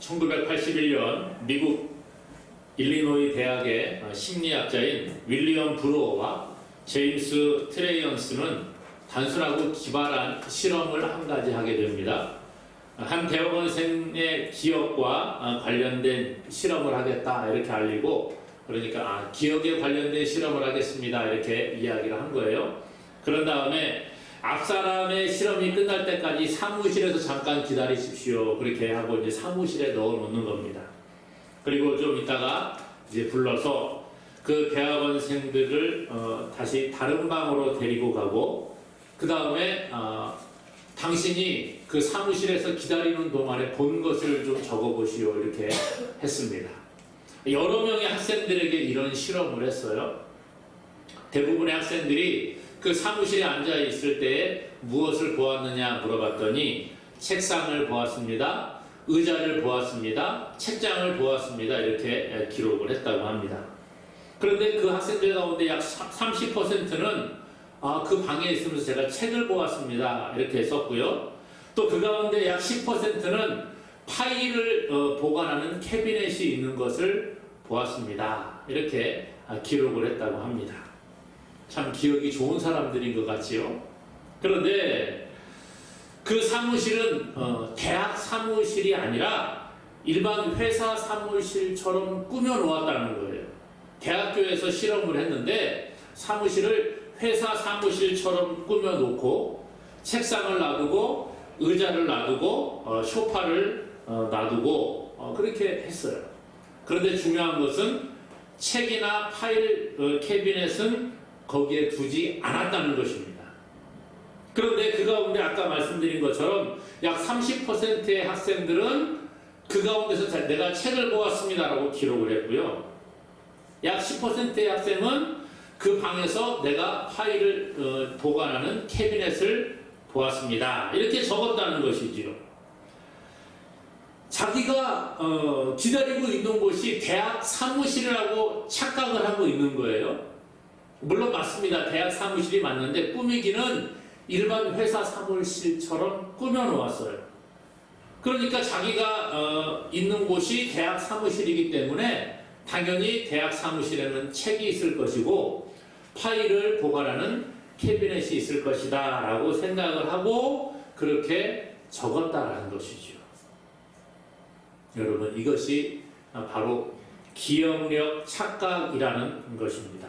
1981년 미국 일리노이 대학의 심리학자인 윌리엄 브루어와 제임스 트레이언스는 단순하고 기발한 실험을 한 가지 하게 됩니다. 한 대학원생의 기억과 관련된 실험을 하겠다 이렇게 알리고, 그러니까 기억에 관련된 실험을 하겠습니다 이렇게 이야기를 한 거예요. 그런 다음에 앞사람의 실험이 끝날 때까지 사무실에서 잠깐 기다리십시오 그렇게 하고 이제 사무실에 넣어 놓는 겁니다. 그리고 좀 있다가 이제 불러서 그 대학원생들을 다시 다른 방으로 데리고 가고, 그 다음에 당신이 그 사무실에서 기다리는 동안에 본 것을 좀 적어보시오 이렇게 했습니다. 여러 명의 학생들에게 이런 실험을 했어요. 대부분의 학생들이 그 사무실에 앉아 있을 때에 무엇을 보았느냐 물어봤더니 책상을 보았습니다, 의자를 보았습니다, 책장을 보았습니다 이렇게 기록을 했다고 합니다. 그런데 그 학생들 가운데 약 30%는 그 방에 있으면서 제가 책을 보았습니다 이렇게 썼고요. 또 그 가운데 약 10%는 파일을 보관하는 캐비넷이 있는 것을 보았습니다 이렇게 기록을 했다고 합니다. 참 기억이 좋은 사람들인 것 같지요. 그런데 그 사무실은 대학 사무실이 아니라 일반 회사 사무실처럼 꾸며 놓았다는 거예요. 대학교에서 실험을 했는데 사무실을 회사 사무실처럼 꾸며 놓고 책상을 놔두고 의자를 놔두고 소파를 놔두고 그렇게 했어요. 그런데 중요한 것은 책이나 파일 캐비넷은 거기에 두지 않았다는 것입니다. 그런데 그 가운데 아까 말씀드린 것처럼 약 30%의 학생들은 그 가운데서 내가 책을 보았습니다라고 기록을 했고요. 약 10%의 학생은 그 방에서 내가 파일을 보관하는 캐비넷을 보았습니다 이렇게 적었다는 것이지요. 자기가 기다리고 있는 곳이 대학 사무실이라고 착각을 하고 있는 거예요. 물론 맞습니다. 대학 사무실이 맞는데 꾸미기는 일반 회사 사무실처럼 꾸며 놓았어요. 그러니까 자기가 있는 곳이 대학 사무실이기 때문에 당연히 대학 사무실에는 책이 있을 것이고 파일을 보관하는 캐비넷이 있을 것이다 라고 생각을 하고 그렇게 적었다라는 것이죠. 여러분, 이것이 바로 기억력 착각이라는 것입니다.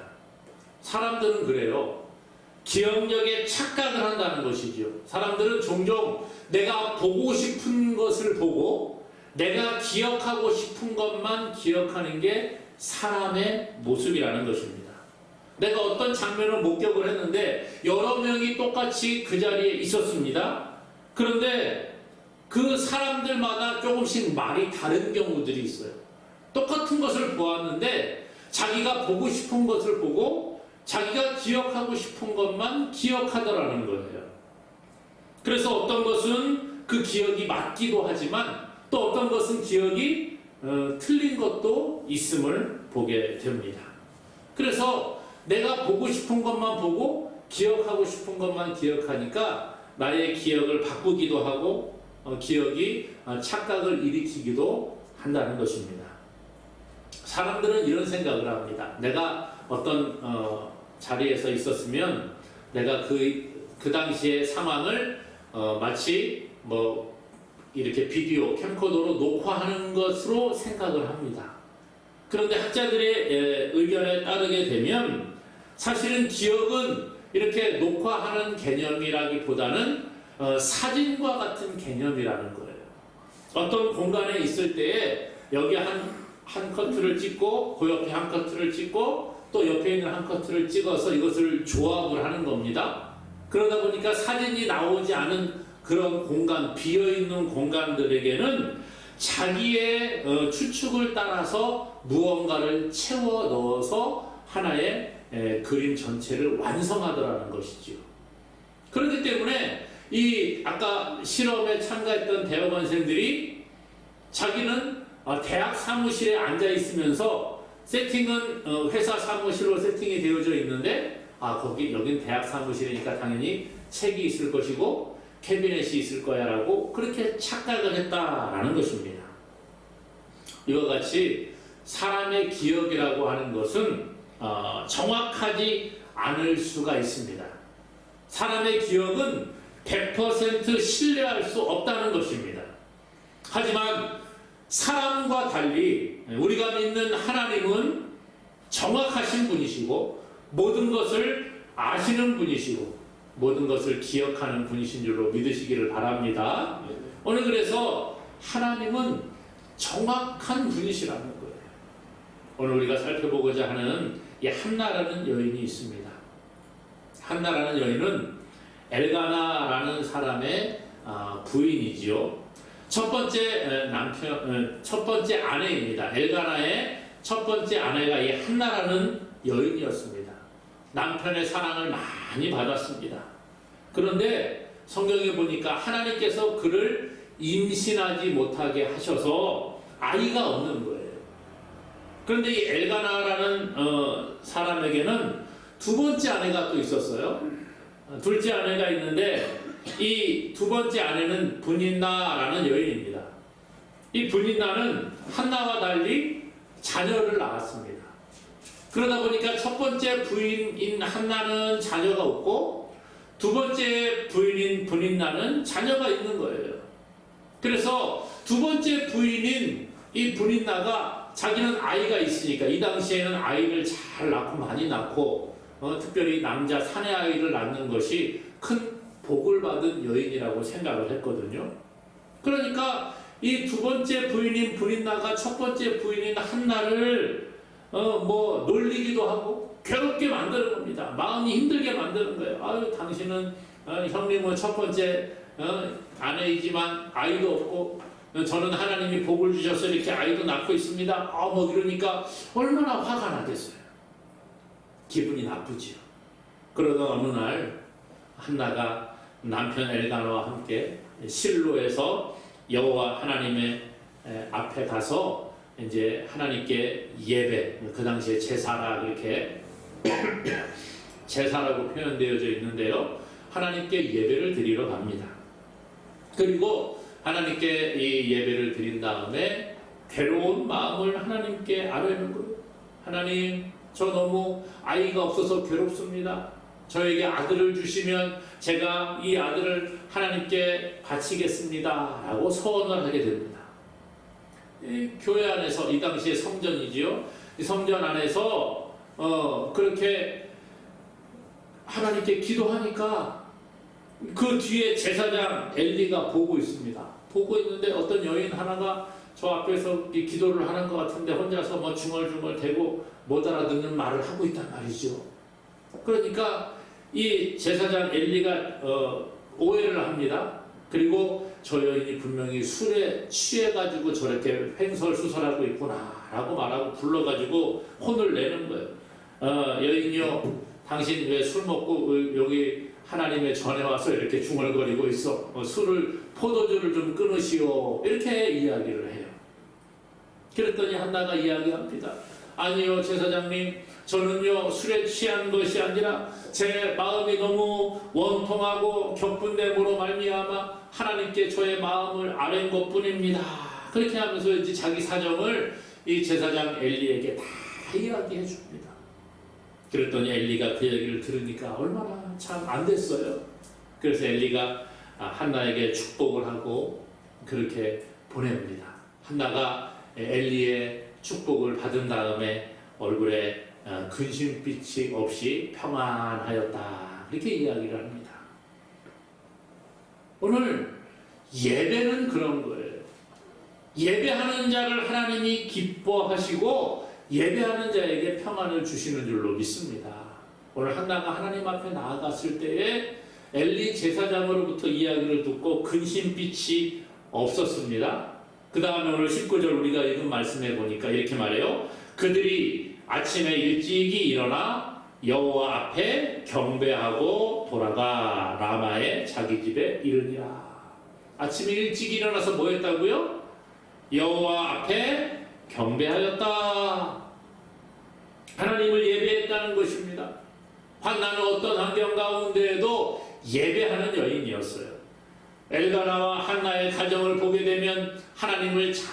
사람들은 그래요. 기억력에 착각을 한다는 것이죠. 사람들은 종종 내가 보고 싶은 것을 보고 내가 기억하고 싶은 것만 기억하는 게 사람의 모습이라는 것입니다. 내가 어떤 장면을 목격을 했는데 여러 명이 똑같이 그 자리에 있었습니다. 그런데 그 사람들마다 조금씩 말이 다른 경우들이 있어요. 똑같은 것을 보았는데 자기가 보고 싶은 것을 보고 자기가 기억하고 싶은 것만 기억하더라는 거예요. 그래서 어떤 것은 그 기억이 맞기도 하지만 또 어떤 것은 기억이 틀린 것도 있음을 보게 됩니다. 그래서 내가 보고 싶은 것만 보고 기억하고 싶은 것만 기억하니까 나의 기억을 바꾸기도 하고 기억이 착각을 일으키기도 한다는 것입니다. 사람들은 이런 생각을 합니다. 내가 어떤 자리에서 있었으면 내가 그 당시의 상황을 마치 이렇게 비디오 캠코더로 녹화하는 것으로 생각을 합니다. 그런데 학자들의 의견에 따르게 되면 사실은 기억은 이렇게 녹화하는 개념이라기보다는 사진과 같은 개념이라는 거예요. 어떤 공간에 있을 때에 여기 한 커트를 찍고 그 옆에 한 커트를 찍고 또 옆에 있는 한 커트를 찍어서 이것을 조합을 하는 겁니다. 그러다 보니까 사진이 나오지 않은 그런 공간, 비어있는 공간들에게는 자기의 추측을 따라서 무언가를 채워 넣어서 하나의 그림 전체를 완성하더라는 것이지요. 그렇기 때문에 이 아까 실험에 참가했던 대학원생들이 자기는 대학 사무실에 앉아 있으면서 세팅은 회사 사무실로 세팅이 되어져 있는데 여긴 대학 사무실이니까 당연히 책이 있을 것이고 캐비넷이 있을 거야 라고 그렇게 착각을 했다라는 것입니다. 이와 같이 사람의 기억이라고 하는 것은 정확하지 않을 수가 있습니다. 사람의 기억은 100% 신뢰할 수 없다는 것입니다. 하지만 사람과 달리 우리가 믿는 하나님은 정확하신 분이시고 모든 것을 아시는 분이시고 모든 것을 기억하는 분이신 줄로 믿으시기를 바랍니다. 오늘 그래서 하나님은 정확한 분이시라는 거예요. 오늘 우리가 살펴보고자 하는 이 한나라는 여인이 있습니다. 한나라는 여인은 엘가나라는 사람의 부인이지요. 첫 번째 아내입니다. 엘가나의 첫 번째 아내가 이 한나라는 여인이었습니다. 남편의 사랑을 많이 받았습니다. 그런데 성경에 보니까 하나님께서 그를 임신하지 못하게 하셔서 아이가 없는 거예요. 그런데 이 엘가나라는 사람에게는 두 번째 아내가 또 있었어요. 둘째 아내가 있는데 이 두 번째 아내는 브닌나라는 여인입니다. 이 브닌나는 한나와 달리 자녀를 낳았습니다. 그러다 보니까 첫 번째 부인인 한나는 자녀가 없고 두 번째 부인인 브닌나는 자녀가 있는 거예요. 그래서 두 번째 부인인 이 브닌나가 자기는 아이가 있으니까 이 당시에는 아이를 잘 낳고 많이 낳고 특별히 남자 사내 아이를 낳는 것이 큰 복을 받은 여인이라고 생각을 했거든요. 그러니까 이 두 번째 부인인 브린나가 첫 번째 부인인 한나를 놀리기도 하고 괴롭게 만드는 겁니다. 마음이 힘들게 만드는 거예요. 아유, 당신은 형님은 첫 번째 아내이지만 아이도 없고 저는 하나님이 복을 주셔서 이렇게 아이도 낳고 있습니다. 이러니까 얼마나 화가 나겠어요. 기분이 나쁘지요. 그러던 어느 날 한나가 남편 엘가나와 함께 실로에서 여호와 하나님의 앞에 가서 이제 하나님께 예배, 그 당시에 제사라 이렇게 제사라고 표현되어져 있는데요. 하나님께 예배를 드리러 갑니다. 그리고 하나님께 이 예배를 드린 다음에 괴로운 마음을 하나님께 아뢰는 거예요. 하나님, 저 너무 아이가 없어서 괴롭습니다. 저에게 아들을 주시면 제가 이 아들을 하나님께 바치겠습니다 라고 서원을 하게 됩니다. 이 교회 안에서, 이 당시에 성전이지요. 이 성전 안에서 그렇게 하나님께 기도하니까 그 뒤에 제사장 엘리가 보고 있습니다. 보고 있는데 어떤 여인 하나가 저 앞에서 기도를 하는 것 같은데 혼자서 중얼중얼 대고 못 알아듣는 말을 하고 있단 말이죠. 그러니까 이 제사장 엘리가 오해를 합니다. 그리고 저 여인이 분명히 술에 취해가지고 저렇게 횡설수설하고 있구나 라고 말하고 불러가지고 혼을 내는 거예요. 여인이요, 당신 왜 술 먹고 여기 하나님의 전에 와서 이렇게 중얼거리고 있어? 포도주를 좀 끊으시오. 이렇게 이야기를 해요. 그랬더니 한나가 이야기합니다. 아니요, 제사장님, 저는요 술에 취한 것이 아니라 제 마음이 너무 원통하고 격분됨으로 말미암아 하나님께 저의 마음을 아뢰는 것뿐입니다. 그렇게 하면서 이제 자기 사정을 이 제사장 엘리에게 다 이야기해 줍니다. 그랬더니 엘리가 그 얘기를 들으니까 얼마나 참 안 됐어요. 그래서 엘리가 한나에게 축복을 하고 그렇게 보냅니다. 한나가 엘리의 축복을 받은 다음에 얼굴에 근심빛이 없이 평안하였다. 이렇게 이야기를 합니다. 오늘 예배는 그런 거예요. 예배하는 자를 하나님이 기뻐하시고 예배하는 자에게 평안을 주시는 줄로 믿습니다. 오늘 한나가 하나님 앞에 나아갔을 때에 엘리 제사장으로부터 이야기를 듣고 근심빛이 없었습니다. 그 다음에 오늘 19절 우리가 읽은 말씀에 보니까 이렇게 말해요. 그들이 아침에 일찍이 일어나 여호와 앞에 경배하고 돌아가 라마에 자기 집에 이르니라. 아침에 일찍 일어나서 뭐 했다고요? 여호와 앞에 경배하였다. 하나님을 예배했다는 것입니다. 한나는 어떤 환경 가운데에도 예배하는 여인이었어요. 엘가나와 한나의 가정을 보게 되면 하나님을 잘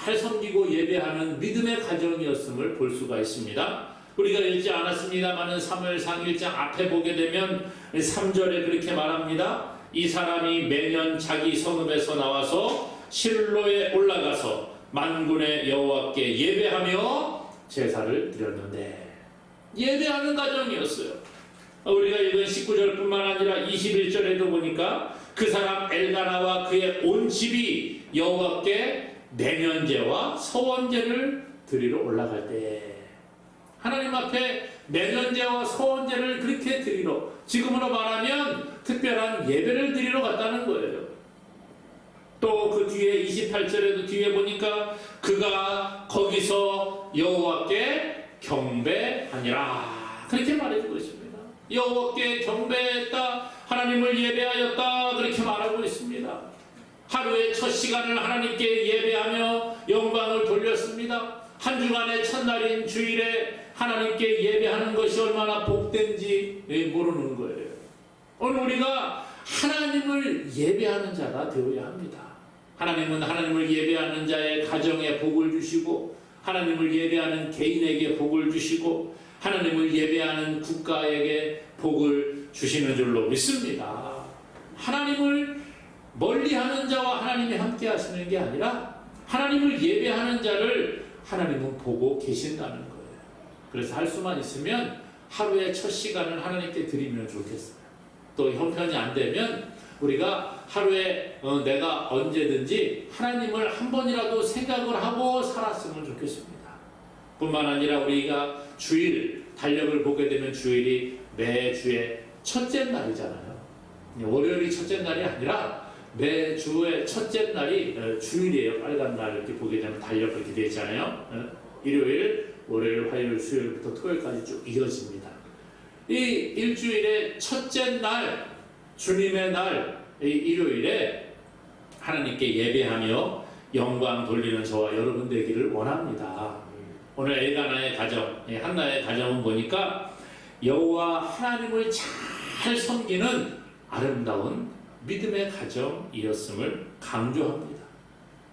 잘 섬기고 예배하는 믿음의 가정이었음을 볼 수가 있습니다. 우리가 읽지 않았습니다마는 사무엘상 1장 앞에 보게 되면 3절에 그렇게 말합니다. 이 사람이 매년 자기 성읍에서 나와서 실로에 올라가서 만군의 여호와께 예배하며 제사를 드렸는데, 예배하는 가정이었어요. 우리가 읽은 19절뿐만 아니라 21절에도 보니까 그 사람 엘가나와 그의 온 집이 여호와께 내년제와 서원제를 드리러 올라갈 때, 하나님 앞에 내년제와 서원제를 그렇게 드리러, 지금으로 말하면 특별한 예배를 드리러 갔다는 거예요. 또 그 뒤에 28절에도 뒤에 보니까 그가 거기서 여호와께 경배하니라 그렇게 말해주고 있습니다. 여호와께 경배했다, 하나님을 예배하였다 그렇게 말하고 있습니다. 하루의 첫 시간을 하나님께 예배하며 영광을 돌렸습니다. 한 주간의 첫날인 주일에 하나님께 예배하는 것이 얼마나 복된지 모르는 거예요. 오늘 우리가 하나님을 예배하는 자가 되어야 합니다. 하나님은 하나님을 예배하는 자의 가정에 복을 주시고, 하나님을 예배하는 개인에게 복을 주시고, 하나님을 예배하는 국가에게 복을 주시는 줄로 믿습니다. 하나님을 멀리하는 자와 하나님이 함께 하시는 게 아니라 하나님을 예배하는 자를 하나님은 보고 계신다는 거예요. 그래서 할 수만 있으면 하루의 첫 시간을 하나님께 드리면 좋겠어요. 또 형편이 안 되면 우리가 하루에 내가 언제든지 하나님을 한 번이라도 생각을 하고 살았으면 좋겠습니다. 뿐만 아니라 우리가 주일 달력을 보게 되면 주일이 매주의 첫째 날이잖아요. 월요일이 첫째 날이 아니라 매주의 첫째 날이 주일이에요. 빨간 날 이렇게 보게 되면 달력 그렇게 되어 있잖아요. 일요일, 월요일, 화요일, 수요일부터 토요일까지 쭉 이어집니다. 이 일주일의 첫째 날, 주님의 날, 이 일요일에 하나님께 예배하며 영광 돌리는 저와 여러분 되기를 원합니다. 오늘 엘가나의 가정, 한나의 가정은 보니까 여호와 하나님을 잘 섬기는 아름다운 믿음의 가정이었음을 강조합니다.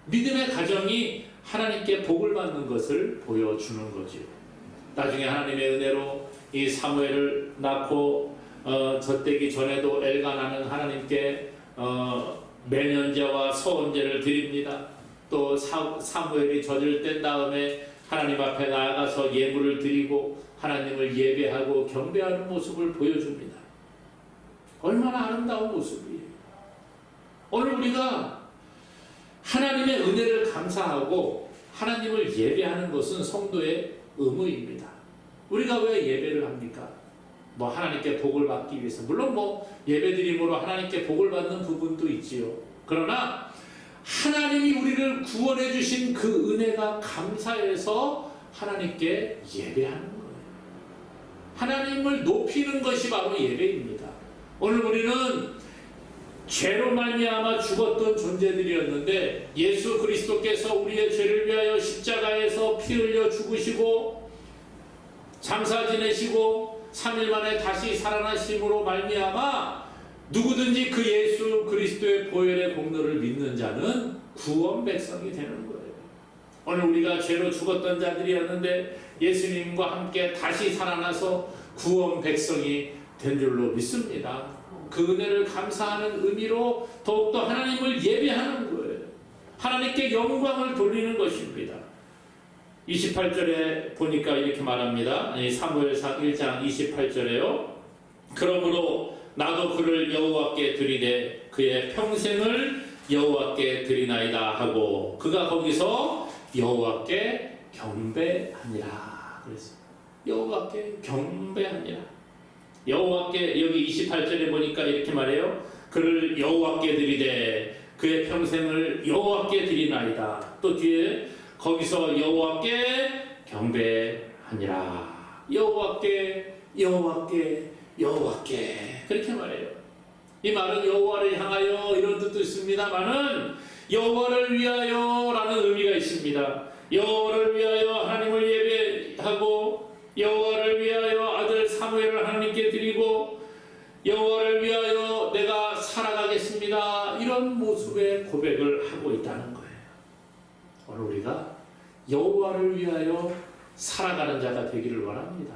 믿음의 가정이 하나님께 복을 받는 것을 보여주는 거죠. 나중에 하나님의 은혜로 이 사무엘을 낳고 젖되기 전에도 엘가나는 하나님께 매년제와 서원제를 드립니다. 또 사무엘이 젖을 뗀 다음에 하나님 앞에 나아가서 예물을 드리고 하나님을 예배하고 경배하는 모습을 보여줍니다. 얼마나 아름다운 모습이에요. 오늘 우리가 하나님의 은혜를 감사하고 하나님을 예배하는 것은 성도의 의무입니다. 우리가 왜 예배를 합니까? 하나님께 복을 받기 위해서. 물론 예배드림으로 하나님께 복을 받는 부분도 있지요. 그러나 하나님이 우리를 구원해 주신 그 은혜가 감사해서 하나님께 예배하는 거예요. 하나님을 높이는 것이 바로 예배입니다. 오늘 우리는 죄로 말미암아 죽었던 존재들이었는데 예수 그리스도께서 우리의 죄를 위하여 십자가에서 피 흘려 죽으시고 장사 지내시고 3일 만에 다시 살아나심으로 말미암아 누구든지 그 예수 그리스도의 보혈의 공로를 믿는 자는 구원 백성이 되는 거예요. 오늘 우리가 죄로 죽었던 자들이었는데 예수님과 함께 다시 살아나서 구원 백성이 된 줄로 믿습니다. 그 은혜를 감사하는 의미로 더욱더 하나님을 예배하는 거예요. 하나님께 영광을 돌리는 것입니다. 28절에 보니까 이렇게 말합니다. 사무엘상 1장 28절에요. 그러므로 나도 그를 여호와께 드리되 그의 평생을 여호와께 드리나이다 하고 그가 거기서 여호와께 경배하니라 그랬어요. 여호와께 경배하니라. 여호와께, 여기 28절에 보니까 이렇게 말해요. 그를 여호와께 드리되 그의 평생을 여호와께 드리나이다. 또 뒤에 거기서 여호와께 경배하니라. 여호와께 그렇게 말해요. 이 말은 여호와를 향하여 이런 뜻도 있습니다만은 여호와를 위하여 라는 의미가 있습니다. 여호와를 위하여 하나님을 예배하고 여호와를 위하여 아들 사무엘을 하나님께 드리고 여호와를 위하여 내가 살아가겠습니다. 이런 모습의 고백을 하고 있다는 거예요. 오늘 우리가 여호와를 위하여 살아가는 자가 되기를 원합니다.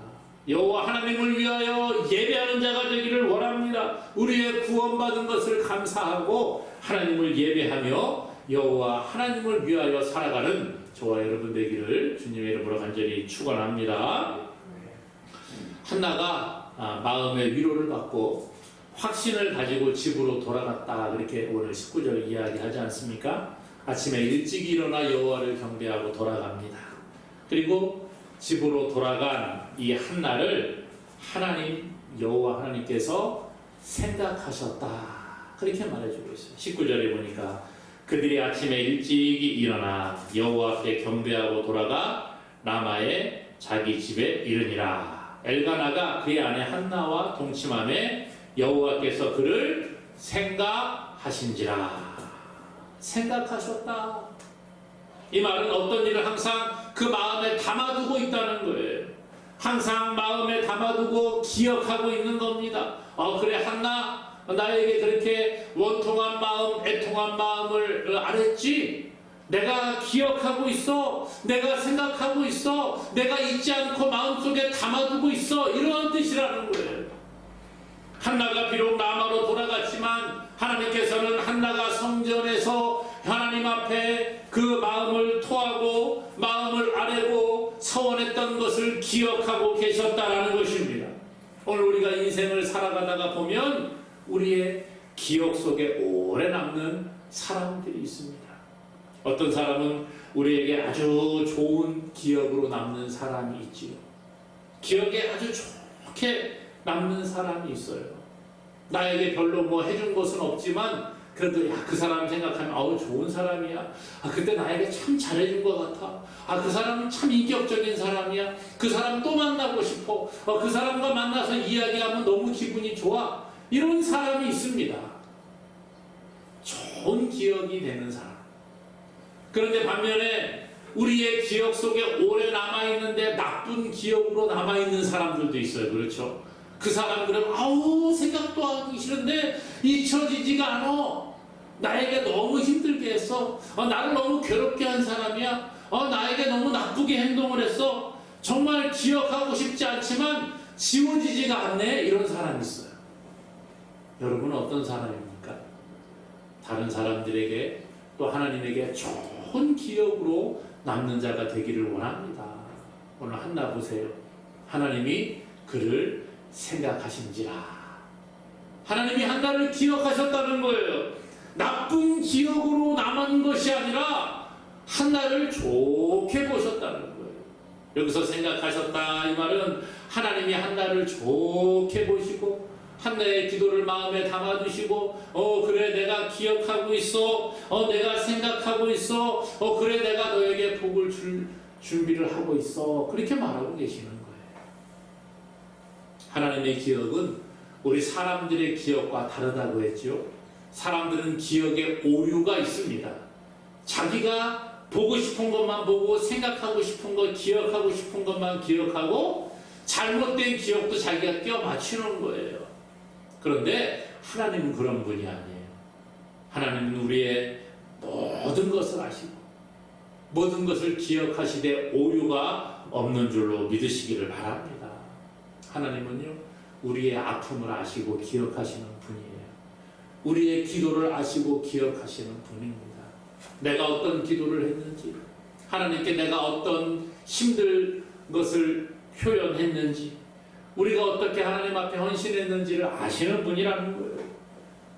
여호와 하나님을 위하여 예배하는 자가 되기를 원합니다. 우리의 구원받은 것을 감사하고 하나님을 예배하며 여호와 하나님을 위하여 살아가는 저와 여러분 되기를 주님의 이름으로 간절히 축원합니다. 한나가 마음의 위로를 받고 확신을 가지고 집으로 돌아갔다, 그렇게 오늘 19절 이야기하지 않습니까? 아침에 일찍 일어나 여호와를 경배하고 돌아갑니다. 그리고 집으로 돌아간 이 한나를 하나님, 여호와 하나님께서 생각하셨다, 그렇게 말해주고 있어요. 19절에 보니까 그들이 아침에 일찍 일어나 여호와 앞에 경배하고 돌아가 라마의 자기 집에 이르니라. 엘가나가 그의 아내 한나와 동침함에 여호와께서 그를 생각하신지라. 생각하셨다. 이 말은 어떤 일을 항상 그 마음에 담아두고 있다는 거예요. 항상 마음에 담아두고 기억하고 있는 겁니다. 그래, 한나, 나에게 그렇게 원통한 마음, 애통한 마음을 안 했지? 내가 기억하고 있어. 내가 생각하고 있어. 내가 잊지 않고 마음속에 담아두고 있어. 이러한 뜻이라는 거예요. 한나가 비록 라마로 돌아갔지만 하나님께서는 한나가 성전에서 하나님 앞에 그 마음을 토하고 마음을 아뢰고 서원했던 것을 기억하고 계셨다라는 것입니다. 오늘 우리가 인생을 살아가다가 보면 우리의 기억 속에 오래 남는 사람들이 있습니다. 어떤 사람은 우리에게 아주 좋은 기억으로 남는 사람이 있지요. 기억에 아주 좋게 남는 사람이 있어요. 나에게 별로 뭐 해준 것은 없지만 그래도 그 사람 생각하면 좋은 사람이야. 그때 나에게 참 잘해준 것 같아. 그 사람은 참 인격적인 사람이야. 그 사람 또 만나고 싶어. 그 사람과 만나서 이야기하면 너무 기분이 좋아. 이런 사람이 있습니다. 좋은 기억이 되는 사람. 그런데 반면에 우리의 기억 속에 오래 남아있는데 나쁜 기억으로 남아있는 사람들도 있어요. 그렇죠? 그 사람들은 생각도 하기 싫은데 잊혀지지가 않아. 나에게 너무 힘들게 했어. 나를 너무 괴롭게 한 사람이야. 나에게 너무 나쁘게 행동을 했어. 정말 기억하고 싶지 않지만 지워지지가 않네. 이런 사람이 있어요. 여러분은 어떤 사람입니까? 다른 사람들에게 또 하나님에게 좋은 기억으로 남는 자가 되기를 원합니다. 오늘 한나 보세요. 하나님이 그를 생각하신지라. 하나님이 한나를 기억하셨다는 거예요. 나쁜 기억으로 남은 것이 아니라 한나를 좋게 보셨다는 거예요. 여기서 생각하셨다, 이 말은 하나님이 한나를 좋게 보시고 한나의 기도를 마음에 담아두시고 그래, 내가 기억하고 있어. 내가 생각하고 있어. 그래, 내가 너에게 복을 줄 준비를 하고 있어. 그렇게 말하고 계시는 거예요. 하나님의 기억은 우리 사람들의 기억과 다르다고 했죠. 사람들은 기억에 오류가 있습니다. 자기가 보고 싶은 것만 보고 생각하고 싶은 것, 기억하고 싶은 것만 기억하고 잘못된 기억도 자기가 끼워 맞추는 거예요. 그런데 하나님은 그런 분이 아니에요. 하나님은 우리의 모든 것을 아시고 모든 것을 기억하시되 오류가 없는 줄로 믿으시기를 바랍니다. 하나님은요, 우리의 아픔을 아시고 기억하시는 분이에요. 우리의 기도를 아시고 기억하시는 분입니다. 내가 어떤 기도를 했는지, 하나님께 내가 어떤 힘들 것을 표현했는지, 우리가 어떻게 하나님 앞에 헌신했는지를 아시는 분이라는 거예요.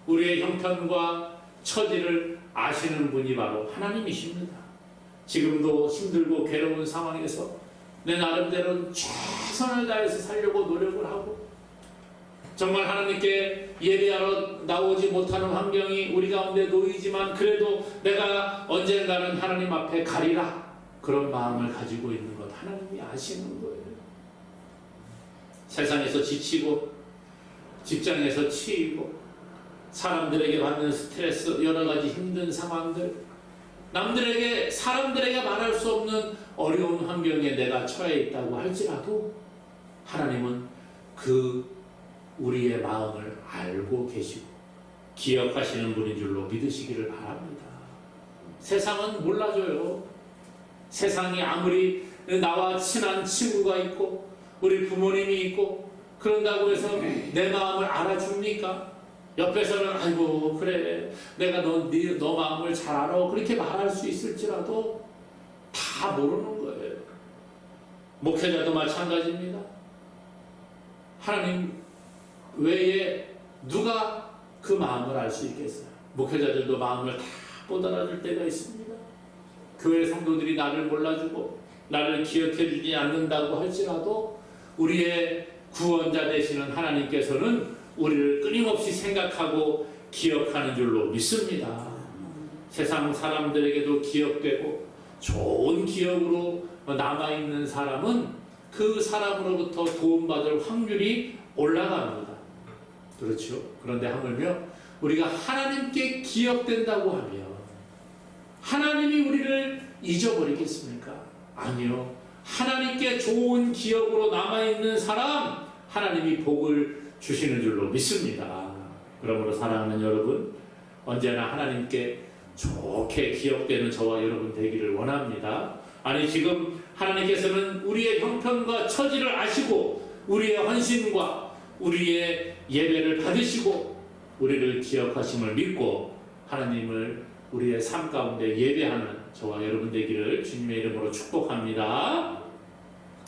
우리의 형편과 처지를 아시는 분이 바로 하나님이십니다. 지금도 힘들고 괴로운 상황에서 내 나름대로 최선을 다해서 살려고 노력을 하고 정말 하나님께 예배하러 나오지 못하는 환경이 우리 가운데 놓이지만 그래도 내가 언젠가는 하나님 앞에 가리라, 그런 마음을 가지고 있는 것 하나님이 아시는 거예요. 세상에서 지치고 직장에서 치이고 사람들에게 받는 스트레스, 여러 가지 힘든 상황들, 남들에게, 사람들에게 말할 수 없는 어려운 환경에 내가 처해 있다고 할지라도 하나님은 그 우리의 마음을 알고 계시고 기억하시는 분인 줄로 믿으시기를 바랍니다. 세상은 몰라줘요. 세상이 아무리 나와 친한 친구가 있고 우리 부모님이 있고 그런다고 해서 내 마음을 알아줍니까? 옆에서는 아이고 그래 내가 너 마음을 잘 알아 그렇게 말할 수 있을지라도 다 모르는 거예요. 목회자도 마찬가지입니다. 하나님 외에 누가 그 마음을 알 수 있겠어요? 목회자들도 마음을 다 못 알아줄 때가 있습니다. 교회 성도들이 나를 몰라주고 나를 기억해주지 않는다고 할지라도 우리의 구원자 되시는 하나님께서는 우리를 끊임없이 생각하고 기억하는 줄로 믿습니다. 세상 사람들에게도 기억되고 좋은 기억으로 남아있는 사람은 그 사람으로부터 도움받을 확률이 올라갑니다. 그렇죠? 그런데 하물며 우리가 하나님께 기억된다고 하면 하나님이 우리를 잊어버리겠습니까? 아니요. 하나님께 좋은 기억으로 남아있는 사람 하나님이 복을 주시는 줄로 믿습니다. 그러므로 사랑하는 여러분 언제나 하나님께 좋게 기억되는 저와 여러분 되기를 원합니다. 아니 지금 하나님께서는 우리의 형편과 처지를 아시고 우리의 헌신과 우리의 예배를 받으시고 우리를 기억하심을 믿고 하나님을 우리의 삶 가운데 예배하는 저와 여러분 되기를 주님의 이름으로 축복합니다.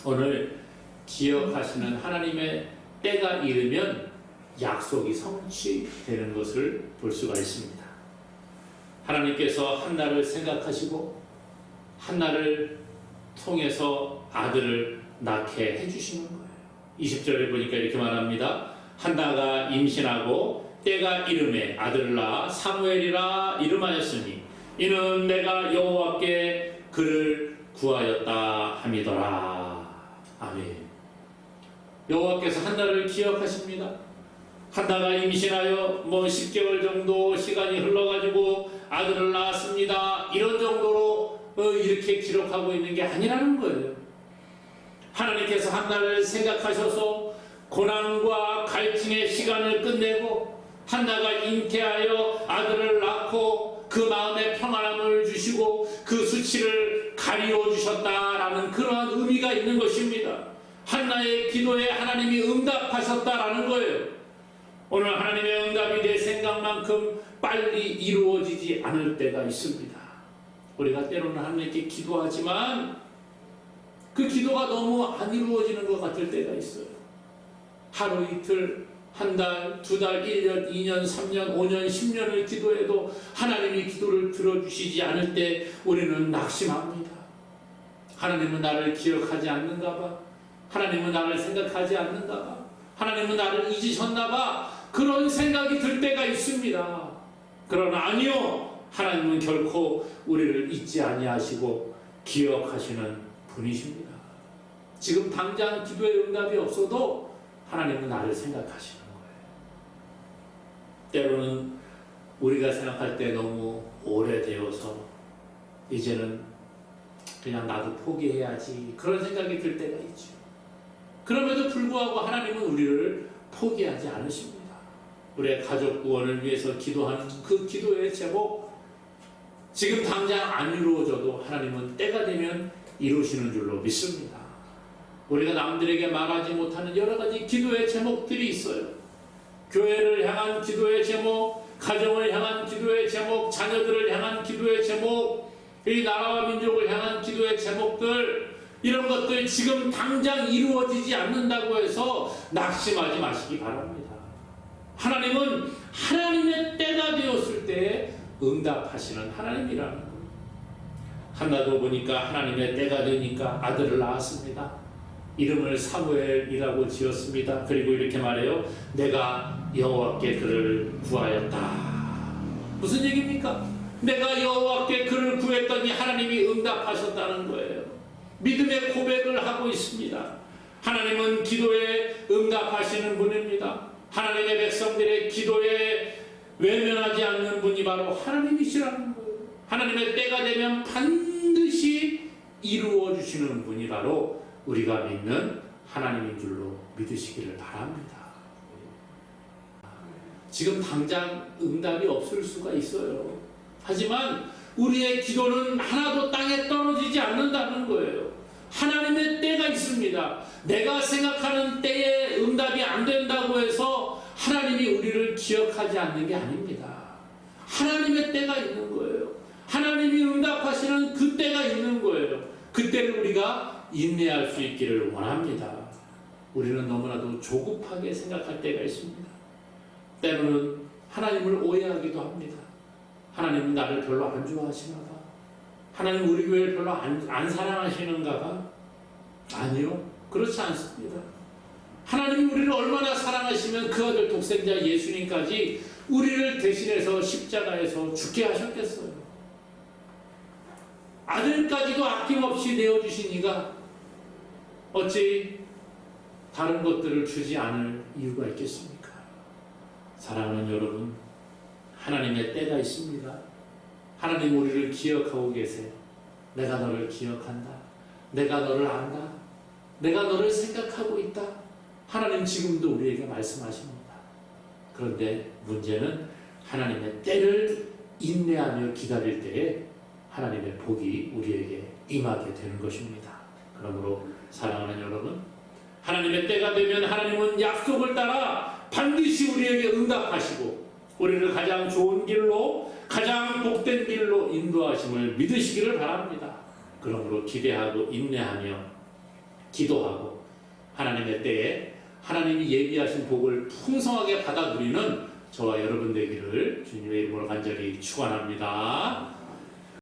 오늘 기억하시는 하나님의 때가 이르면 약속이 성취되는 것을 볼 수가 있습니다. 하나님께서 한나를 생각하시고 한나를 통해서 아들을 낳게 해주시는 거예요. 20절에 보니까 이렇게 말합니다. 한나가 임신하고 때가 이름에 아들을 낳아 사무엘이라 이름하였으니 이는 내가 여호와께 그를 구하였다 함이더라. 아멘. 여호와께서 한나를 기억하십니다. 한나가 임신하여 10개월 정도 시간이 흘러가지고 아들을 낳았습니다. 이런 정도로 이렇게 기록하고 있는 게 아니라는 거예요. 하나님께서 한나를 생각하셔서 고난과 갈증의 시간을 끝내고 한나가 잉태하여 아들을 낳고 그 마음에 평안함을 주시고 그 수치를 가리워 주셨다라는 그러한 의미가 있는 것입니다. 한나의 기도에 하나님이 응답하셨다라는 거예요. 오늘 하나님의 응답이 내 생각만큼 빨리 이루어지지 않을 때가 있습니다. 우리가 때로는 하나님께 기도하지만 그 기도가 너무 안 이루어지는 것 같을 때가 있어요. 하루 이틀, 한 달, 두 달, 1년, 2년, 3년, 5년, 10년을 기도해도 하나님이 기도를 들어주시지 않을 때 우리는 낙심합니다. 하나님은 나를 기억하지 않는가 봐. 하나님은 나를 생각하지 않는가 봐. 하나님은 나를 잊으셨나 봐. 그런 생각이 들 때가 있습니다. 그러나 아니요. 하나님은 결코 우리를 잊지 아니하시고 기억하시는 분이십니다. 지금 당장 기도의 응답이 없어도 하나님은 나를 생각하시는 거예요. 때로는 우리가 생각할 때 너무 오래되어서 이제는 그냥 나도 포기해야지 그런 생각이 들 때가 있죠. 그럼에도 불구하고 하나님은 우리를 포기하지 않으십니다. 우리의 가족 구원을 위해서 기도하는 그 기도의 제목 지금 당장 안 이루어져도 하나님은 때가 되면 이루시는 줄로 믿습니다. 우리가 남들에게 말하지 못하는 여러 가지 기도의 제목들이 있어요. 교회를 향한 기도의 제목, 가정을 향한 기도의 제목, 자녀들을 향한 기도의 제목, 이 나라와 민족을 향한 기도의 제목들, 이런 것들 지금 당장 이루어지지 않는다고 해서 낙심하지 마시기 바랍니다. 하나님은 하나님의 때가 되었을 때 응답하시는 하나님이라는 거예요. 한나도 보니까 하나님의 때가 되니까 아들을 낳았습니다. 이름을 사무엘이라고 지었습니다. 그리고 이렇게 말해요. 내가 여호와께 그를 구하였다. 무슨 얘기입니까? 내가 여호와께 그를 구했더니 하나님이 응답하셨다는 거예요. 믿음의 고백을 하고 있습니다. 하나님은 기도에 응답하시는 분입니다. 하나님의 백성들의 기도에 외면하지 않는 분이 바로 하나님이시라는 거예요. 하나님의 때가 되면 반드시 이루어 주시는 분이 바로 우리가 믿는 하나님인 줄로 믿으시기를 바랍니다. 지금 당장 응답이 없을 수가 있어요. 하지만 우리의 기도는 하나도 땅에 떨어지지 바뀌지 않는다는 거예요. 하나님의 때가 있습니다. 내가 생각하는 때에 응답이 안 된다고 해서 하나님이 우리를 기억하지 않는 게 아닙니다. 하나님의 때가 있는 거예요. 하나님이 응답하시는 그 때가 있는 거예요. 그때를 우리가 인내할 수 있기를 원합니다. 우리는 너무나도 조급하게 생각할 때가 있습니다. 때로는 하나님을 오해하기도 합니다. 하나님은 나를 별로 안 좋아하시나 봐. 하나님 우리 교회를 별로 안 사랑하시는가 봐. 아니요, 그렇지 않습니다. 하나님이 우리를 얼마나 사랑하시면 그 아들 독생자 예수님까지 우리를 대신해서 십자가에서 죽게 하셨겠어요. 아들까지도 아낌없이 내어주신 이가 어찌 다른 것들을 주지 않을 이유가 있겠습니까? 사랑하는 여러분, 하나님의 때가 있습니다. 하나님 우리를 기억하고 계세요. 내가 너를 기억한다. 내가 너를 안다. 내가 너를 생각하고 있다. 하나님 지금도 우리에게 말씀하십니다. 그런데 문제는 하나님의 때를 인내하며 기다릴 때에 하나님의 복이 우리에게 임하게 되는 것입니다. 그러므로 사랑하는 여러분, 하나님의 때가 되면 하나님은 약속을 따라 반드시 우리에게 응답하시고 우리를 가장 좋은 길로, 가장 복된 길로 인도하심을 믿으시기를 바랍니다. 그러므로 기대하고 인내하며 기도하고 하나님의 때에 하나님이 예비하신 복을 풍성하게 받아 누리는 저와 여러분 되기를 주님의 이름으로 간절히 축원합니다.